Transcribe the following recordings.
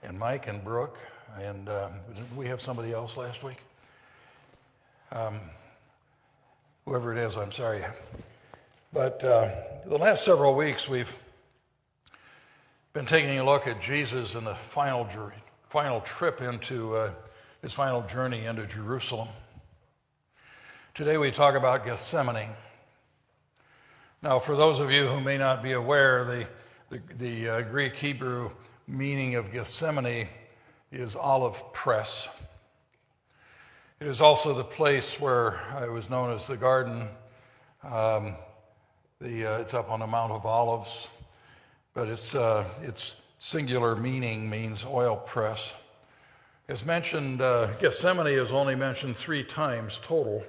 and Mike and Brooke, and did we have somebody else last week? Whoever it is, I'm sorry. But the last several weeks we've been taking a look at Jesus and the final trip into his final journey into Jerusalem. Today we talk about Gethsemane. Now, for those of you who may not be aware, the Greek Hebrew meaning of Gethsemane is olive press. It is also the place where it was known as the garden. It's up on the Mount of Olives, but its singular meaning means oil press. As mentioned, Gethsemane is only mentioned 3 times total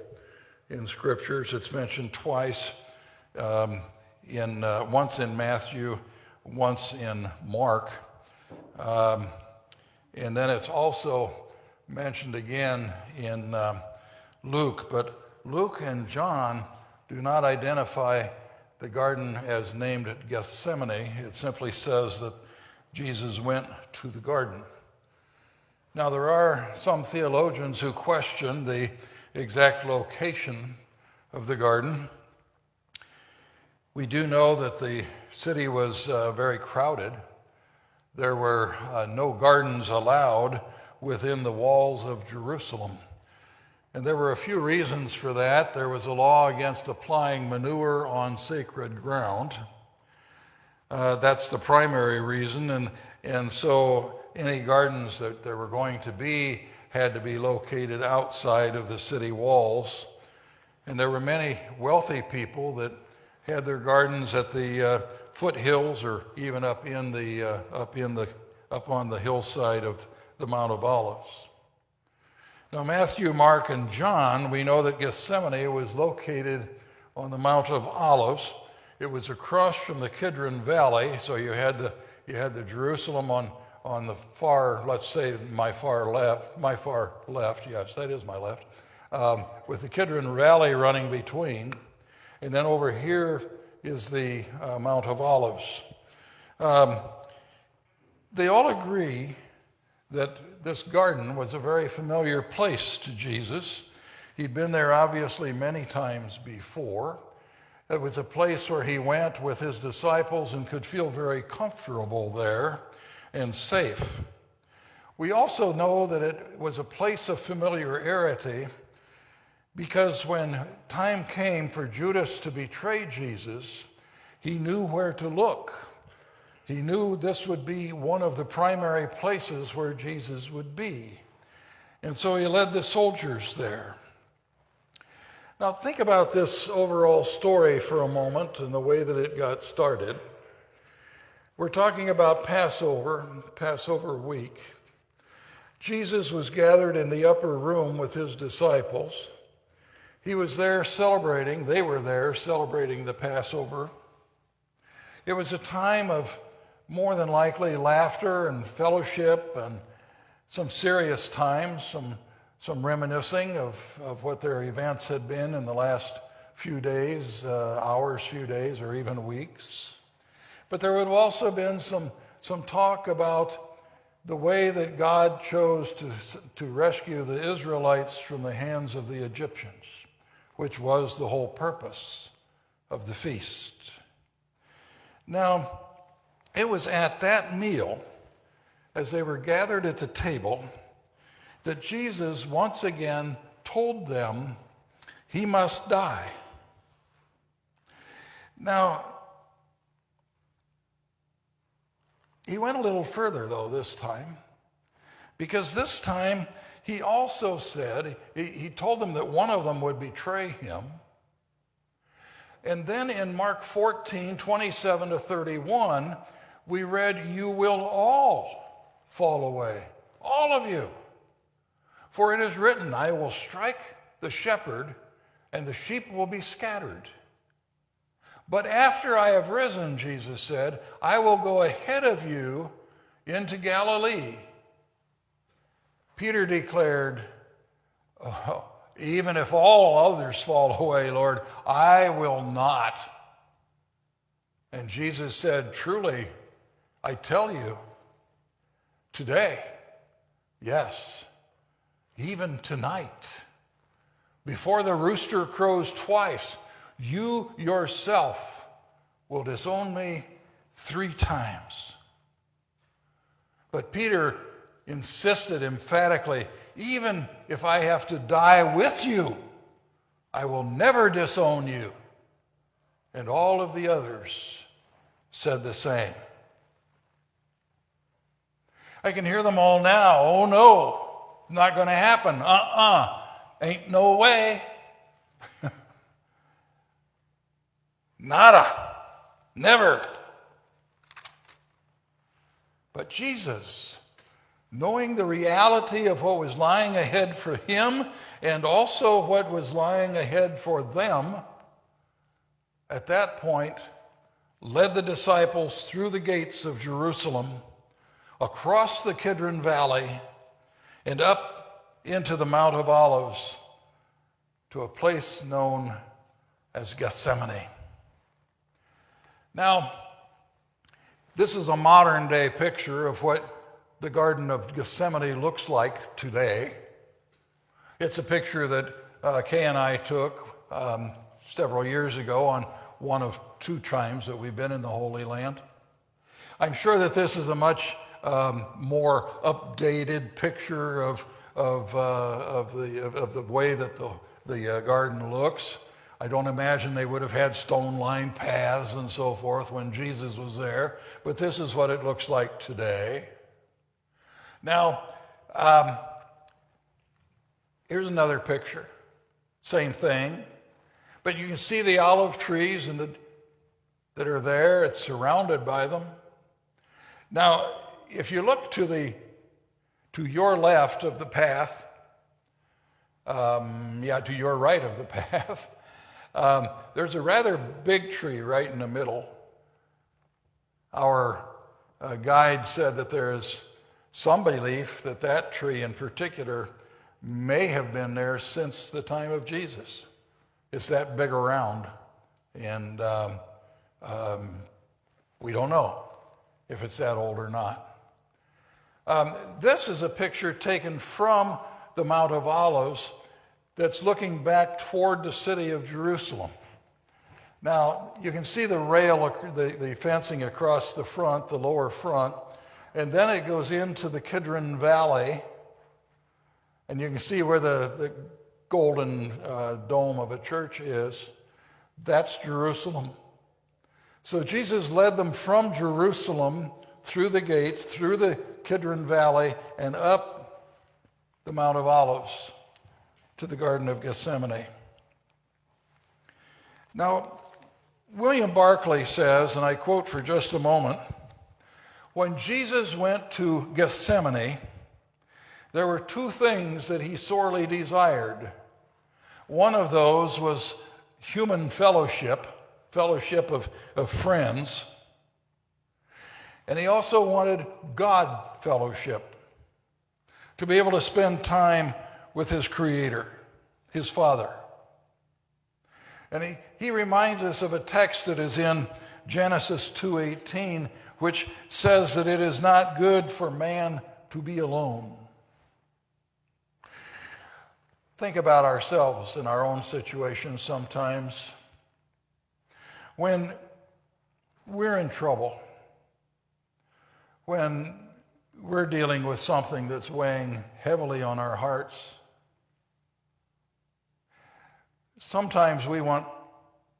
in scriptures. It's mentioned twice, once in Matthew, once in Mark, and then it's also mentioned again in Luke. But Luke and John do not identify the garden as named at Gethsemane. It simply says that Jesus went to the garden. Now, there are some theologians who question the exact location of the garden. We do know that the city was very crowded. There were no gardens allowed within the walls of Jerusalem. And there were a few reasons for that. There was a law against applying manure on sacred ground. That's the primary reason. And so any gardens that there were going to be had to be located outside of the city walls. And there were many wealthy people that had their gardens at the foothills or even up on the hillside of the Mount of Olives. Now, Matthew, Mark, and John, we know that Gethsemane was located on the Mount of Olives. It was across from the Kidron Valley, so you had the Jerusalem on the far, let's say my far left, yes, that is my left, with the Kidron Valley running between, and then over here is the Mount of Olives. They all agree that this garden was a very familiar place to Jesus. He'd been there obviously many times before. It was a place where he went with his disciples and could feel very comfortable there and safe. We also know that it was a place of familiarity because when time came for Judas to betray Jesus, he knew where to look. He knew this would be one of the primary places where Jesus would be. And so he led the soldiers there. Now think about this overall story for a moment and the way that it got started. We're talking about Passover week. Jesus was gathered in the upper room with his disciples. He was there celebrating, they were there celebrating the Passover. It was a time of more than likely laughter and fellowship and some serious times, some reminiscing of what their events had been in the last few days, hours, few days, or even weeks. But there would have also been some talk about the way that God chose to rescue the Israelites from the hands of the Egyptians, which was the whole purpose of the feast. Now, it was at that meal, as they were gathered at the table, that Jesus once again told them he must die. Now, he went a little further, though, this time, because this time he also said, he told them that one of them would betray him. And then in Mark 14, 27 to 31, we read, "You will all fall away, all of you. For it is written, I will strike the shepherd, and the sheep will be scattered. But after I have risen," Jesus said, "I will go ahead of you into Galilee." Peter declared, "Oh, even if all others fall away, Lord, I will not." And Jesus said, "Truly, I tell you, Today, yes, even tonight, before the rooster crows twice, you yourself will disown me 3 times. But Peter insisted emphatically, even if I have to die with you, I will never disown you. And all of the others said the same. I can hear them all now. Oh no, not going to happen. Ain't no way. Nada. Never. But Jesus, knowing the reality of what was lying ahead for him and also what was lying ahead for them, at that point, led the disciples through the gates of Jerusalem, across the Kidron Valley, and up into the Mount of Olives to a place known as Gethsemane. Now, this is a modern day picture of what the Garden of Gethsemane looks like today. It's a picture that Kay and I took several years ago on one of 2 times that we've been in the Holy Land. I'm sure that this is a much more updated picture of the way that the garden looks. I don't imagine they would have had stone-lined paths and so forth when Jesus was there, but this is what it looks like today. Now, here's another picture. Same thing, but you can see the olive trees that are there. It's surrounded by them. Now, if you look to your left of the path, to your right of the path, there's a rather big tree right in the middle. Our guide said that there is some belief that that tree in particular may have been there since the time of Jesus. It's that big around, and we don't know if it's that old or not. This is a picture taken from the Mount of Olives that's looking back toward the city of Jerusalem. Now, you can see the rail, the fencing across the front, the lower front, and then it goes into the Kidron Valley, and you can see where the golden dome of a church is. That's Jerusalem. So Jesus led them from Jerusalem through the gates, through the Kidron Valley, and up the Mount of Olives to the Garden of Gethsemane. Now, William Barclay says, and I quote for just a moment, when Jesus went to Gethsemane, there were 2 things that he sorely desired. One of those was human fellowship of friends. And he also wanted God fellowship, to be able to spend time with his Creator, his Father. And he reminds us of a text that is in Genesis 2:18, which says that it is not good for man to be alone. Think about ourselves in our own situations sometimes. When we're in trouble, when we're dealing with something that's weighing heavily on our hearts, sometimes we want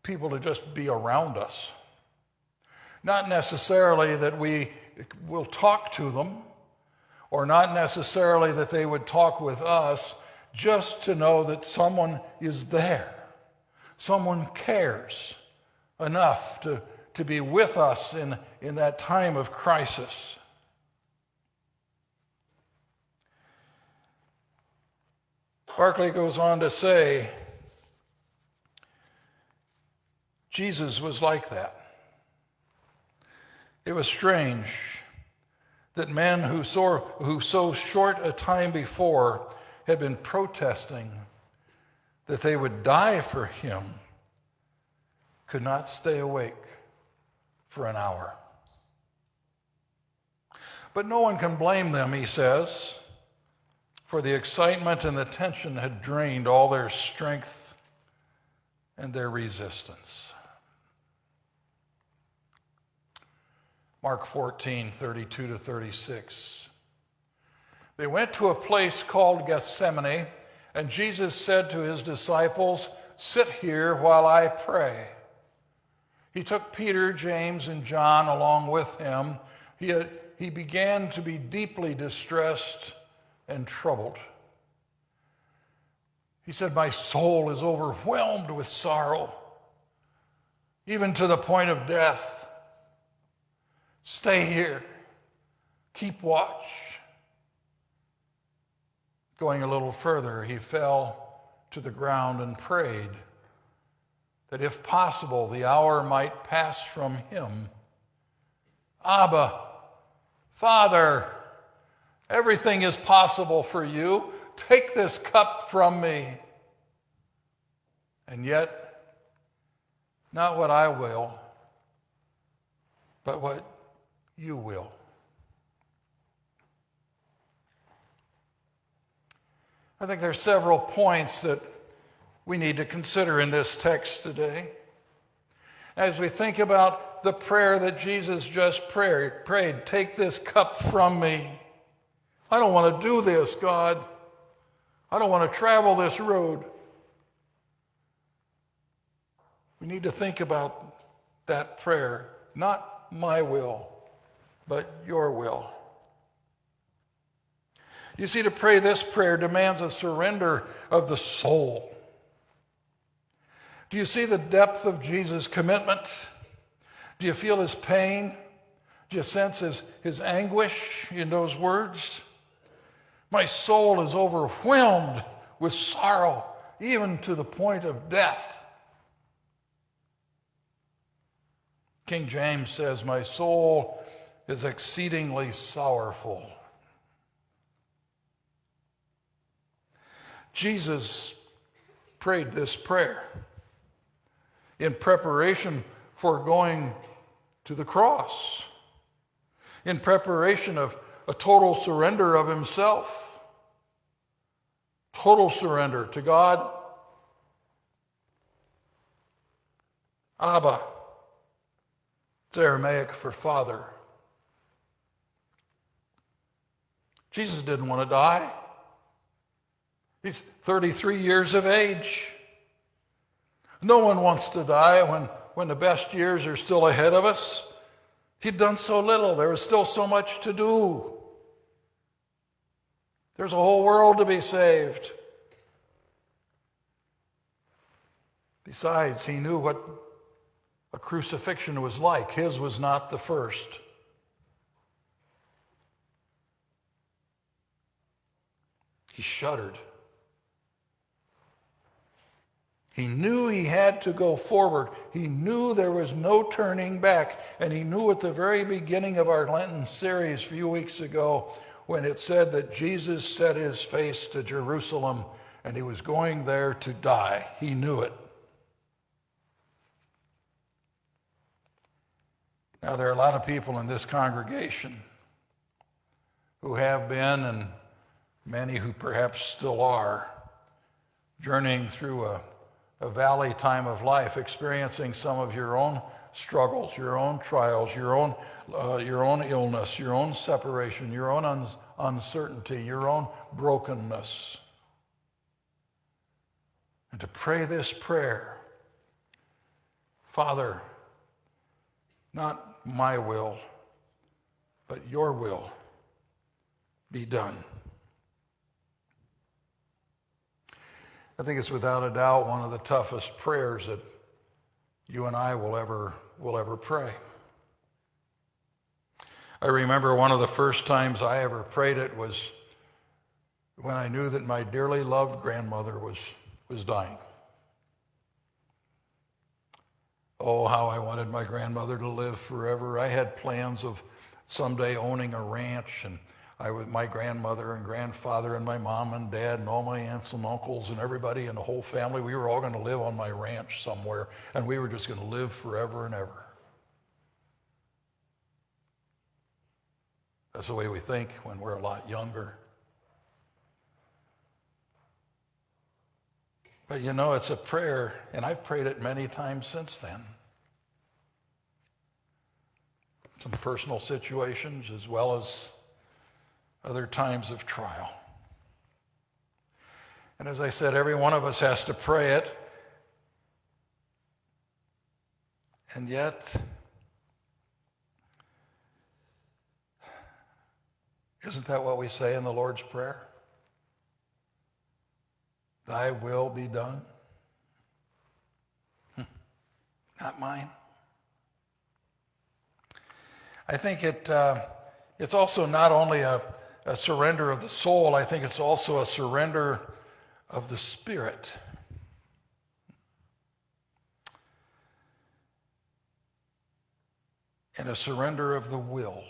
people to just be around us. Not necessarily that we will talk to them, or not necessarily that they would talk with us, just to know that someone is there. Someone cares enough to be with us in that time of crisis. Barclay goes on to say, Jesus was like that. It was strange that men who so short a time before had been protesting that they would die for him could not stay awake for an hour. But no one can blame them, he says, for the excitement and the tension had drained all their strength and their resistance. Mark 14:32-36. They went to a place called Gethsemane, and Jesus said to his disciples, "Sit here while I pray." He took Peter, James, and John along with him. He began to be deeply distressed and troubled. He said, "My soul is overwhelmed with sorrow, even to the point of death. Stay here. Keep watch." Going a little further, he fell to the ground and prayed that if possible, the hour might pass from him. "Abba, Father, everything is possible for you. Take this cup from me. And yet, not what I will, but what you will." I think there are several points that we need to consider in this text today. As we think about the prayer that Jesus just prayed, "Take this cup from me. I don't want to do this, God. I don't want to travel this road." We need to think about that prayer. Not my will, but your will. You see, to pray this prayer demands a surrender of the soul. Do you see the depth of Jesus' commitment? Do you feel his pain? Do you sense his anguish in those words? "My soul is overwhelmed with sorrow, even to the point of death." King James says, "My soul is exceedingly sorrowful." Jesus prayed this prayer in preparation for going to the cross, in preparation of a total surrender of himself, total surrender to God. Abba, it's Aramaic for Father. Jesus didn't want to die. He's 33 years of age. No one wants to die when the best years are still ahead of us. He'd done so little. There was still so much to do. There's a whole world to be saved. Besides, he knew what a crucifixion was like. His was not the first. He shuddered. He knew he had to go forward. He knew there was no turning back. And he knew at the very beginning of our Lenten series a few weeks ago when it said that Jesus set his face to Jerusalem and he was going there to die. He knew it. Now, there are a lot of people in this congregation who have been, and many who perhaps still are, journeying through a valley time of life, experiencing some of your own struggles, your own trials, your own illness, your own separation, your own uncertainty, your own brokenness. And to pray this prayer, Father, not my will, but your will be done. I think it's without a doubt one of the toughest prayers that you and I will ever pray. I remember one of the first times I ever prayed it was when I knew that my dearly loved grandmother was dying. Oh, how I wanted my grandmother to live forever. I had plans of someday owning a ranch, and my grandmother and grandfather and my mom and dad and all my aunts and uncles and everybody in the whole family, we were all going to live on my ranch somewhere, and we were just going to live forever and ever. That's the way we think when we're a lot younger. But you know, it's a prayer, and I've prayed it many times since then. Some personal situations as well as other times of trial. And as I said, every one of us has to pray it. And yet, isn't that what we say in the Lord's Prayer? Thy will be done. Not mine. I think it's also not only a surrender of the soul, I think it's also a surrender of the spirit. And a surrender of the will.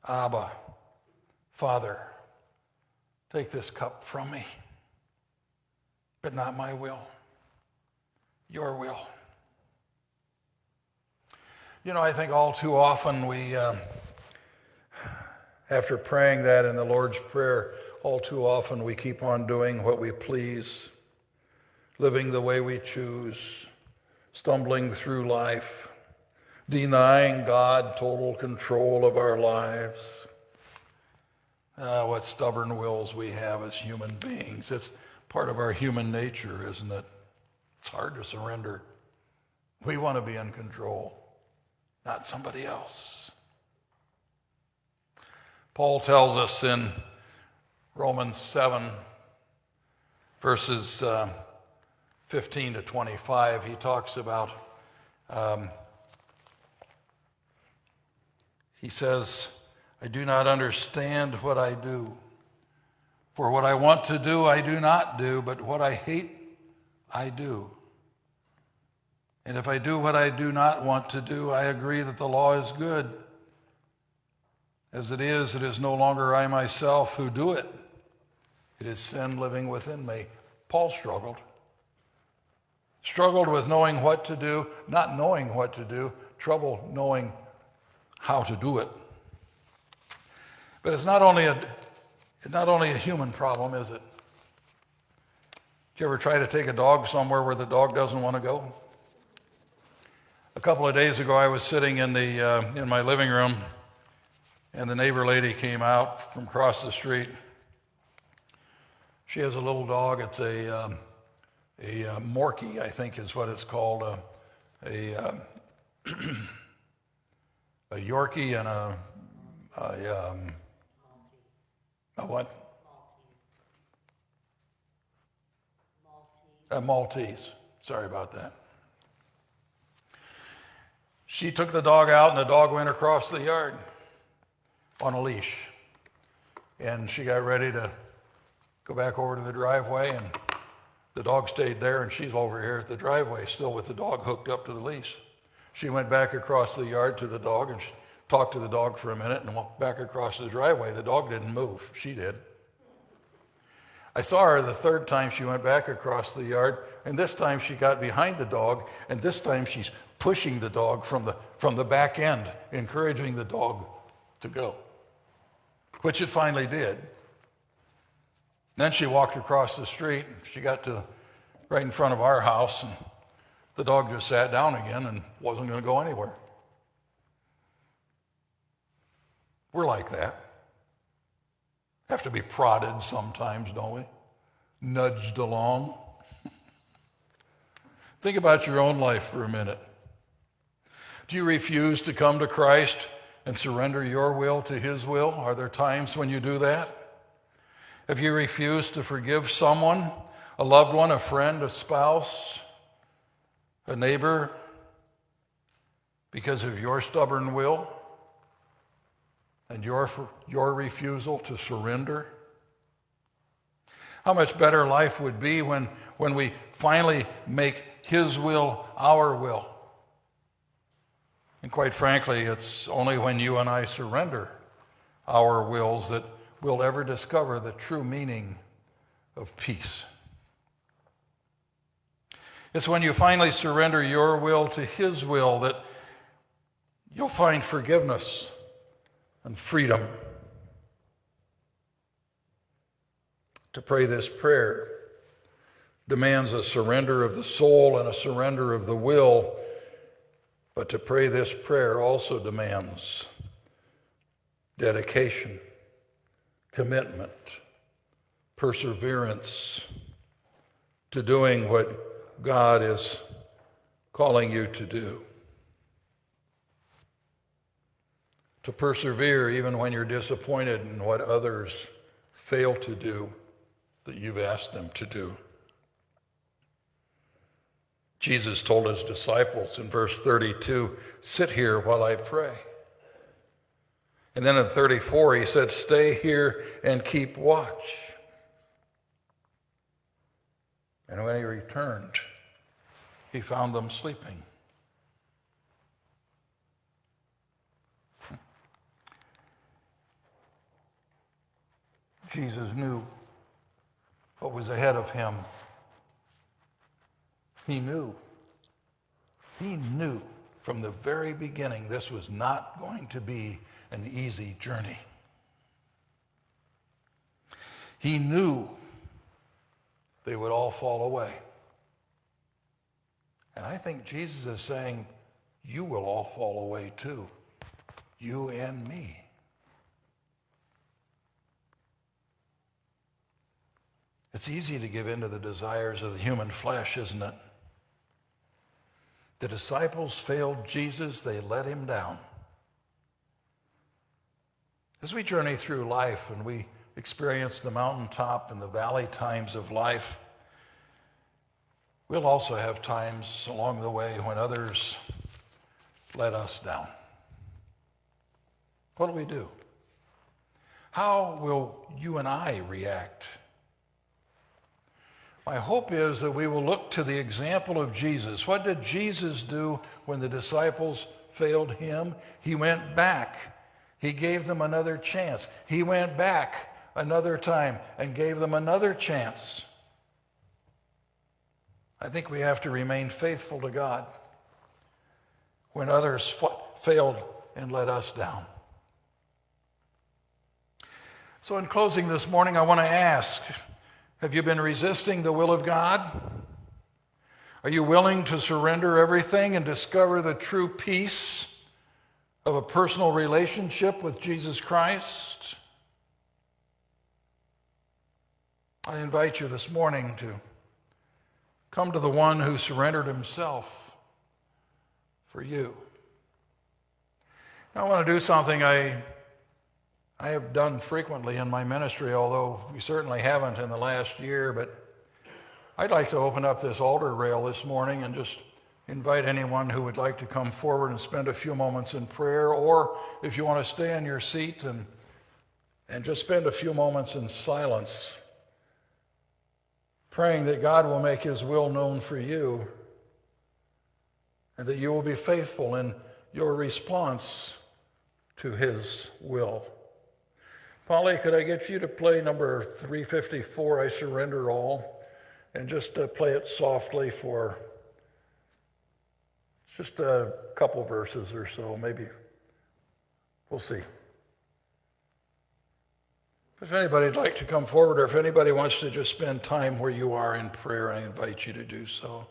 Abba, Father, take this cup from me, but not my will, your will. You know, I think all too often we, after praying that in the Lord's Prayer, all too often we keep on doing what we please, living the way we choose, stumbling through life, denying God total control of our lives. What stubborn wills we have as human beings. It's part of our human nature, isn't it? It's hard to surrender. We want to be in control, not somebody else. Paul tells us in Romans 7, verses 15 to 25, he talks about, he says, I do not understand what I do. For what I want to do, I do not do, but what I hate, I do. And if I do what I do not want to do, I agree that the law is good. As it is no longer I myself who do it. It is sin living within me. Paul struggled. Struggled with knowing what to do, not knowing what to do, trouble knowing how to do it. But it's not only a human problem, is it? Did you ever try to take a dog somewhere where the dog doesn't want to go? A couple of days ago, I was sitting in my living room, and the neighbor lady came out from across the street. She has a little dog. It's a Morkie, I think is what it's called. A Yorkie and a what? A Maltese. Sorry about that. She took the dog out, and the dog went across the yard on a leash. And she got ready to go back over to the driveway, and the dog stayed there, and she's over here at the driveway, still with the dog hooked up to the leash. She went back across the yard to the dog, and she talked to the dog for a minute and walked back across the driveway. The dog didn't move. She did. I saw her the third time she went back across the yard, and this time she got behind the dog, and this time she's pushing the dog from the back end, encouraging the dog to go, which it finally did. Then she walked across the street. She got to right in front of our house, and the dog just sat down again and wasn't going to go anywhere. We're like that. Have to be prodded sometimes, don't we? Nudged along. Think about your own life for a minute. Do you refuse to come to Christ and surrender your will to his will? Are there times when you do that? Have you refused to forgive someone, a loved one, a friend, a spouse, a neighbor, because of your stubborn will and your refusal to surrender? How much better life would be when we finally make his will our will. And quite frankly, it's only when you and I surrender our wills that we'll ever discover the true meaning of peace. It's when you finally surrender your will to his will that you'll find forgiveness and freedom. To pray this prayer demands a surrender of the soul and a surrender of the will, but to pray this prayer also demands dedication, commitment, perseverance to doing what God is calling you to do. To persevere even when you're disappointed in what others fail to do that you've asked them to do. Jesus told his disciples in verse 32, "Sit here while I pray." And then in 34, he said, "Stay here and keep watch." And when he returned, he found them sleeping. Jesus knew what was ahead of him. He knew from the very beginning this was not going to be an easy journey. He knew they would all fall away. And I think Jesus is saying, you will all fall away too, you and me. It's easy to give in to the desires of the human flesh, isn't it? The disciples failed Jesus, they let him down. As we journey through life and we experience the mountaintop and the valley times of life, we'll also have times along the way when others let us down. What do? How will you and I react? My hope is that we will look to the example of Jesus. What did Jesus do when the disciples failed him? He went back. He gave them another chance. He went back another time and gave them another chance. I think we have to remain faithful to God when others failed and let us down. So in closing this morning, I want to ask, have you been resisting the will of God? Are you willing to surrender everything and discover the true peace of a personal relationship with Jesus Christ? I invite you this morning to come to the one who surrendered himself for you. Now, I want to do something I have done frequently in my ministry, although we certainly haven't in the last year, but I'd like to open up this altar rail this morning and just invite anyone who would like to come forward and spend a few moments in prayer, or if you want to stay in your seat and just spend a few moments in silence, praying that God will make his will known for you and that you will be faithful in your response to his will. Polly, could I get you to play number 354, I Surrender All, and just play it softly for just a couple verses or so, maybe. We'll see. If anybody'd like to come forward, or if anybody wants to just spend time where you are in prayer, I invite you to do so.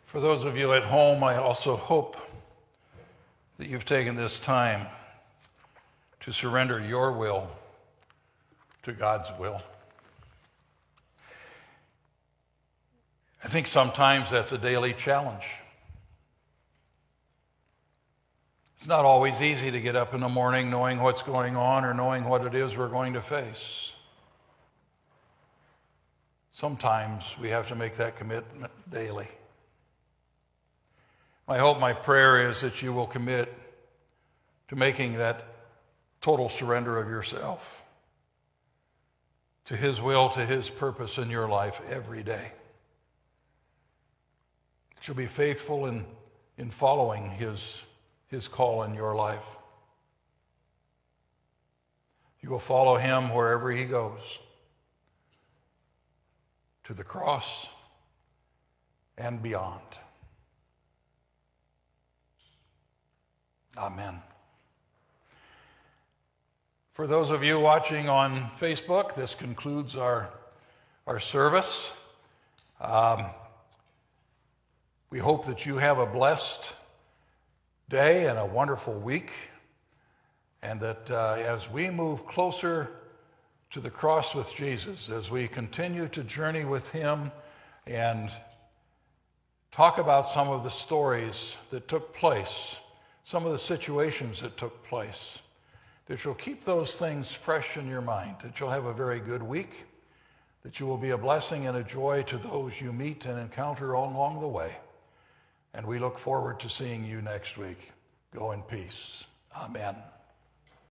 For those of you at home, I also hope that you've taken this time to surrender your will to God's will. I think sometimes that's a daily challenge. It's not always easy to get up in the morning knowing what's going on or knowing what it is we're going to face. Sometimes we have to make that commitment daily. My hope, my prayer is that you will commit to making that total surrender of yourself to His will, to His purpose in your life every day. That you'll be faithful in following His call in your life. You will follow Him wherever He goes, to the cross and beyond. Amen. For those of you watching on Facebook, this concludes our service. We hope that you have a blessed day and a wonderful week, and that as we move closer to the cross with Jesus, as we continue to journey with Him and talk about some of the stories that took place, some of the situations that took place, that you'll keep those things fresh in your mind, that you'll have a very good week, that you will be a blessing and a joy to those you meet and encounter all along the way. And we look forward to seeing you next week. Go in peace. Amen.